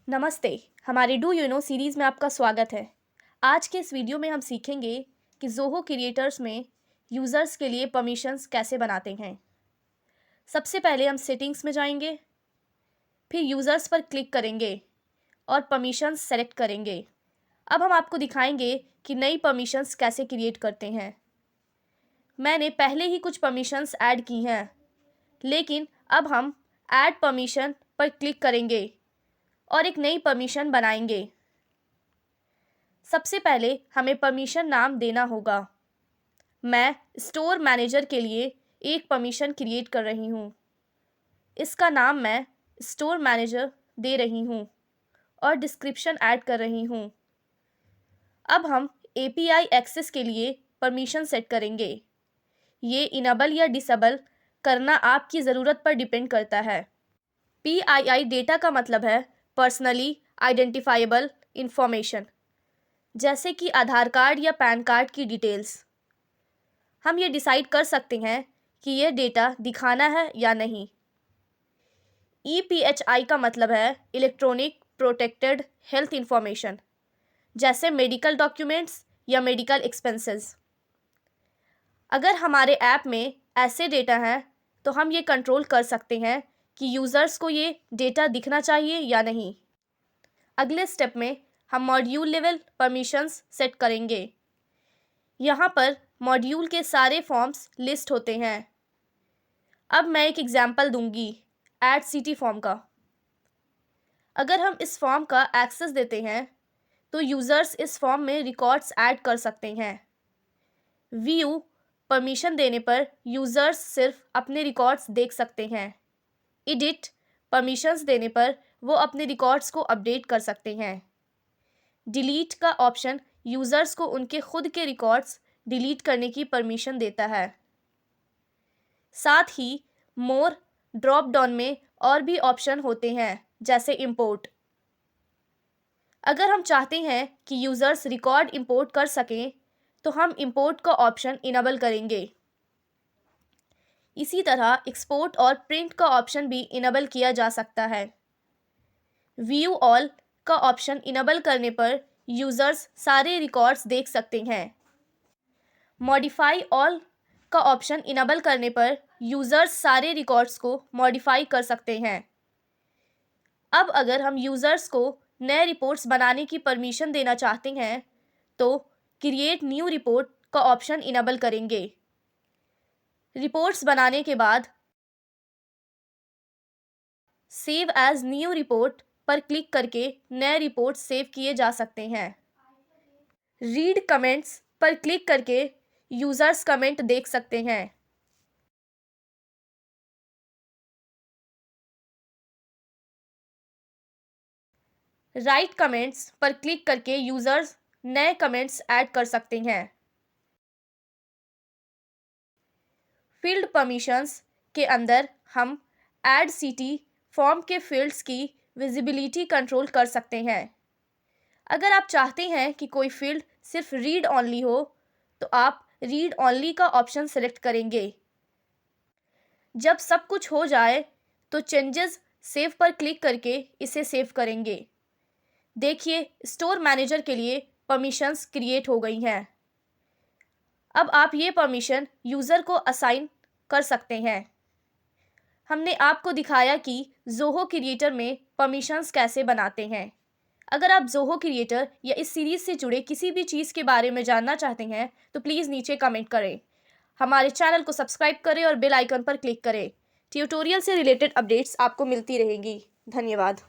नमस्ते। हमारे do you know series में आपका स्वागत है। आज के इस वीडियो में हम सीखेंगे कि ज़ोहो क्रिएटर्स में यूज़र्स के लिए परमिशंस कैसे बनाते हैं। सबसे पहले हम सेटिंग्स में जाएंगे, फिर यूज़र्स पर क्लिक करेंगे और परमिशंस सेलेक्ट करेंगे। अब हम आपको दिखाएंगे कि नई परमिशंस कैसे क्रिएट करते हैं। मैंने पहले ही कुछ परमिशंस ऐड की हैं, लेकिन अब हम ऐड परमिशन पर क्लिक करेंगे और एक नई परमिशन बनाएंगे। सबसे पहले हमें परमिशन नाम देना होगा। मैं स्टोर मैनेजर के लिए एक परमिशन क्रिएट कर रही हूँ। इसका नाम मैं स्टोर मैनेजर दे रही हूँ और डिस्क्रिप्शन ऐड कर रही हूँ। अब हम API एक्सेस के लिए परमिशन सेट करेंगे। ये इनेबल या डिसेबल करना आपकी ज़रूरत पर डिपेंड करता है। PII डेटा का मतलब है पर्सनली आइडेंटिफाइबल इंफॉर्मेशन, जैसे कि आधार कार्ड या पैन कार्ड की डिटेल्स। हम ये डिसाइड कर सकते हैं कि यह डेटा दिखाना है या नहीं। EPHI का मतलब है इलेक्ट्रॉनिक प्रोटेक्टेड हेल्थ इंफॉर्मेशन, जैसे मेडिकल डॉक्यूमेंट्स या मेडिकल एक्सपेंसेस। अगर हमारे ऐप में ऐसे डेटा हैं तो हम ये कंट्रोल कर सकते हैं कि यूज़र्स को ये डेटा दिखना चाहिए या नहीं। अगले स्टेप में हम मॉड्यूल लेवल परमिशंस सेट करेंगे। यहाँ पर मॉड्यूल के सारे फॉर्म्स लिस्ट होते हैं। अब मैं एक एग्जांपल दूंगी ऐड सिटी फॉर्म का। अगर हम इस फॉर्म का एक्सेस देते हैं तो यूज़र्स इस फॉर्म में रिकॉर्ड्स ऐड कर सकते हैं। व्यू परमिशन देने पर यूज़र्स सिर्फ अपने रिकॉर्ड्स देख सकते हैं। एडिट परमिशंस देने पर वो अपने रिकॉर्ड्स को अपडेट कर सकते हैं। डिलीट का ऑप्शन यूज़र्स को उनके खुद के रिकॉर्ड्स डिलीट करने की परमिशन देता है। साथ ही मोर ड्रॉप डाउन में और भी ऑप्शन होते हैं, जैसे इंपोर्ट। अगर हम चाहते हैं कि यूज़र्स रिकॉर्ड इंपोर्ट कर सकें तो हम इंपोर्ट का ऑप्शन इनेबल करेंगे। इसी तरह एक्सपोर्ट और प्रिंट का ऑप्शन भी इनेबल किया जा सकता है। व्यू ऑल का ऑप्शन इनेबल करने पर यूज़र्स सारे रिकॉर्ड्स देख सकते हैं। मॉडिफाई ऑल का ऑप्शन इनेबल करने पर यूज़र्स सारे रिकॉर्ड्स को मॉडिफाई कर सकते हैं। अब अगर हम यूज़र्स को नए रिपोर्ट्स बनाने की परमिशन देना चाहते हैं तो क्रिएट न्यू रिपोर्ट का ऑप्शन इनेबल करेंगे। रिपोर्ट्स बनाने के बाद सेव एज न्यू रिपोर्ट पर क्लिक करके नए रिपोर्ट सेव किए जा सकते हैं। रीड कमेंट्स पर क्लिक करके यूज़र्स कमेंट देख सकते हैं। राइट कमेंट्स पर क्लिक करके यूज़र्स नए कमेंट्स ऐड कर सकते हैं। फील्ड परमिशंस के अंदर हम ऐड सिटी फॉर्म के फील्ड्स की विजिबिलिटी कंट्रोल कर सकते हैं। अगर आप चाहते हैं कि कोई फील्ड सिर्फ रीड ऑनली हो तो आप रीड ऑनली का ऑप्शन सेलेक्ट करेंगे। जब सब कुछ हो जाए तो चेंजेस सेव पर क्लिक करके इसे सेव करेंगे। देखिए, स्टोर मैनेजर के लिए परमिशंस क्रिएट हो गई हैं। अब आप ये परमिशन यूज़र को असाइन कर सकते हैं। हमने आपको दिखाया कि ज़ोहो क्रिएटर में परमिशंस कैसे बनाते हैं। अगर आप ज़ोहो क्रिएटर या इस सीरीज़ से जुड़े किसी भी चीज़ के बारे में जानना चाहते हैं तो प्लीज़ नीचे कमेंट करें। हमारे चैनल को सब्सक्राइब करें और बेल आइकन पर क्लिक करें। ट्यूटोरियल से रिलेटेड अपडेट्स आपको मिलती रहेंगी। धन्यवाद।